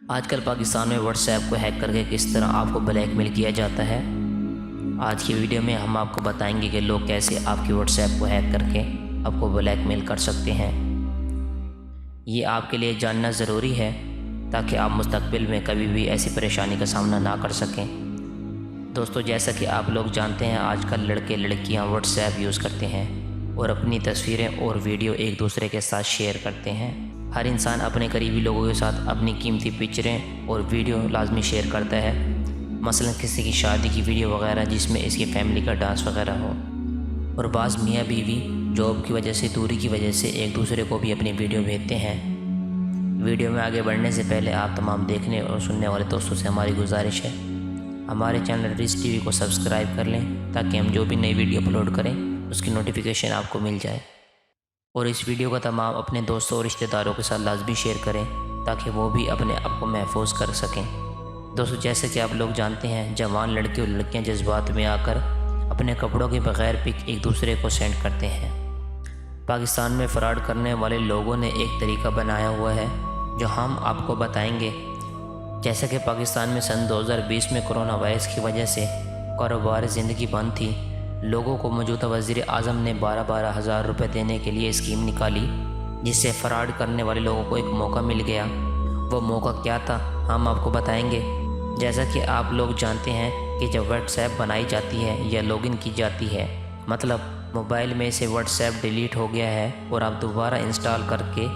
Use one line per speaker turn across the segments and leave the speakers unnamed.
آج کل پاکستان میں واٹس ایپ کو ہیک کر کے کس طرح آپ کو بلیک میل کیا جاتا ہے۔ آج کی ویڈیو میں ہم آپ کو بتائیں گے کہ لوگ کیسے آپ کی واٹس ایپ کو ہیک کر کے آپ کو بلیک میل کر سکتے ہیں۔ یہ آپ کے لیے جاننا ضروری ہے تاکہ آپ مستقبل میں کبھی بھی ایسی پریشانی کا سامنا نہ کر سکیں۔ دوستو، جیسا کہ آپ لوگ جانتے ہیں، آج کل لڑکے لڑکیاں واٹس ایپ یوز کرتے ہیں اور اپنی تصویریں اور ویڈیو ایک دوسرے کے ساتھ شیئر کرتے ہیں۔ ہر انسان اپنے قریبی لوگوں کے ساتھ اپنی قیمتی پکچریں اور ویڈیو لازمی شیئر کرتا ہے، مثلا کسی کی شادی کی ویڈیو وغیرہ جس میں اس کی فیملی کا ڈانس وغیرہ ہو۔ اور بعض میاں بیوی جاب کی وجہ سے، دوری کی وجہ سے ایک دوسرے کو بھی اپنی ویڈیو بھیجتے ہیں۔ ویڈیو میں آگے بڑھنے سے پہلے آپ تمام دیکھنے اور سننے والے دوستوں سے ہماری گزارش ہے، ہمارے چینل ریچ ٹی وی کو سبسکرائب کر لیں تاکہ ہم جو بھی نئی ویڈیو اپلوڈ کریں اس کی نوٹیفیکیشن آپ کو مل جائے۔ اور اس ویڈیو کا تمام اپنے دوستوں اور رشتہ داروں کے ساتھ لازمی شیئر کریں تاکہ وہ بھی اپنے آپ کو محفوظ کر سکیں۔ دوستو، جیسے کہ آپ لوگ جانتے ہیں، جوان لڑکے اور لڑکیاں جذبات میں آ کر اپنے کپڑوں کے بغیر پک ایک دوسرے کو سینڈ کرتے ہیں۔ پاکستان میں فراڈ کرنے والے لوگوں نے ایک طریقہ بنایا ہوا ہے جو ہم آپ کو بتائیں گے۔ جیسا کہ پاکستان میں سن 2020 میں کرونا وائرس کی وجہ سے کاروبار زندگی بند تھی، لوگوں کو موجودہ وزیر اعظم نے 12,000 روپے دینے کے لیے اسکیم نکالی، جس سے فراڈ کرنے والے لوگوں کو ایک موقع مل گیا۔ وہ موقع کیا تھا ہم آپ کو بتائیں گے۔ جیسا کہ آپ لوگ جانتے ہیں کہ جب واٹس ایپ بنائی جاتی ہے یا لاگ ان کی جاتی ہے، مطلب موبائل میں سے واٹس ایپ ڈیلیٹ ہو گیا ہے اور آپ دوبارہ انسٹال کر کے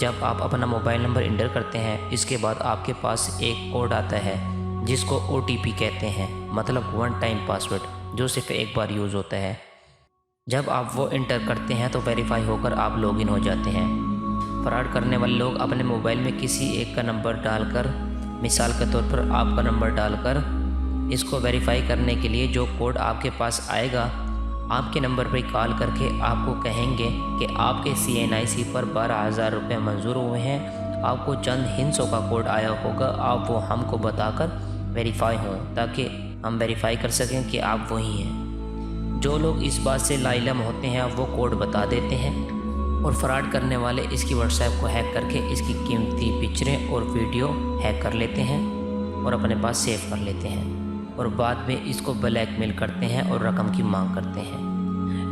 جب آپ اپنا موبائل نمبر انٹر کرتے ہیں، اس کے بعد آپ کے پاس ایک کوڈ آتا ہے جس کو OTP کہتے ہیں، مطلب ون ٹائم پاسورڈ، جو صرف ایک بار یوز ہوتا ہے۔ جب آپ وہ انٹر کرتے ہیں تو ویریفائی ہو کر آپ لاگ ان ہو جاتے ہیں۔ فراڈ کرنے والے لوگ اپنے موبائل میں کسی ایک کا نمبر ڈال کر، مثال کے طور پر آپ کا نمبر ڈال کر، اس کو ویریفائی کرنے کے لیے جو کوڈ آپ کے پاس آئے گا، آپ کے نمبر پہ کال کر کے آپ کو کہیں گے کہ آپ کے CNIC پر 12,000 روپے منظور ہوئے ہیں، آپ کو چند ہندسوں کا کوڈ آیا ہوگا، آپ وہ ہم کو بتا کر ویریفائی ہوں تاکہ ہم ویریفائی کر سکیں کہ آپ وہی ہیں۔ جو لوگ اس بات سے لا علم ہوتے ہیں وہ کوڈ بتا دیتے ہیں اور فراڈ کرنے والے اس کی واٹس ایپ کو ہیک کر کے اس کی قیمتی پکچریں اور ویڈیو ہیک کر لیتے ہیں اور اپنے پاس سیو کر لیتے ہیں، اور بعد میں اس کو بلیک میل کرتے ہیں اور رقم کی مانگ کرتے ہیں۔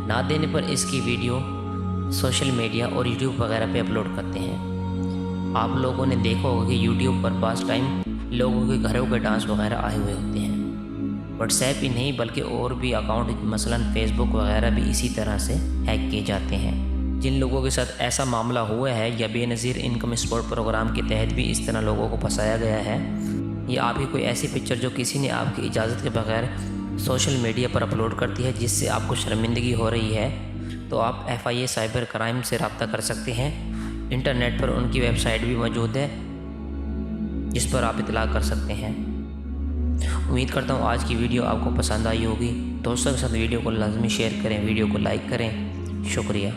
نہ دینے پر اس کی ویڈیو سوشل میڈیا اور YouTube وغیرہ پہ اپلوڈ کرتے ہیں۔ آپ لوگوں نے دیکھا ہوگا کہ YouTube پر بعض ٹائم لوگوں کے گھروں کے ڈانس وغیرہ آئے ہوئے ہوتے ہیں۔ واٹس ایپ ہی نہیں بلکہ اور بھی اکاؤنٹ مثلا فیس بک وغیرہ بھی اسی طرح سے ہیک کیے جاتے ہیں۔ جن لوگوں کے ساتھ ایسا معاملہ ہوا ہے یا بے نظیر انکم سپورٹ پروگرام کے تحت بھی اس طرح لوگوں کو پھنسایا گیا ہے، یا آپ کی کوئی ایسی پکچر جو کسی نے آپ کی اجازت کے بغیر سوشل میڈیا پر اپلوڈ کرتی ہے جس سے آپ کو شرمندگی ہو رہی ہے، تو آپ FIA سائبر کرائم سے رابطہ کر سکتے ہیں۔ انٹرنیٹ پر ان کی ویب سائٹ بھی موجود ہے جس پر آپ اطلاع کر سکتے ہیں۔ امید کرتا ہوں آج کی ویڈیو آپ کو پسند آئی ہوگی۔ دوستوں کے ساتھ ویڈیو کو لازمی شیئر کریں، ویڈیو کو لائک کریں۔ شکریہ۔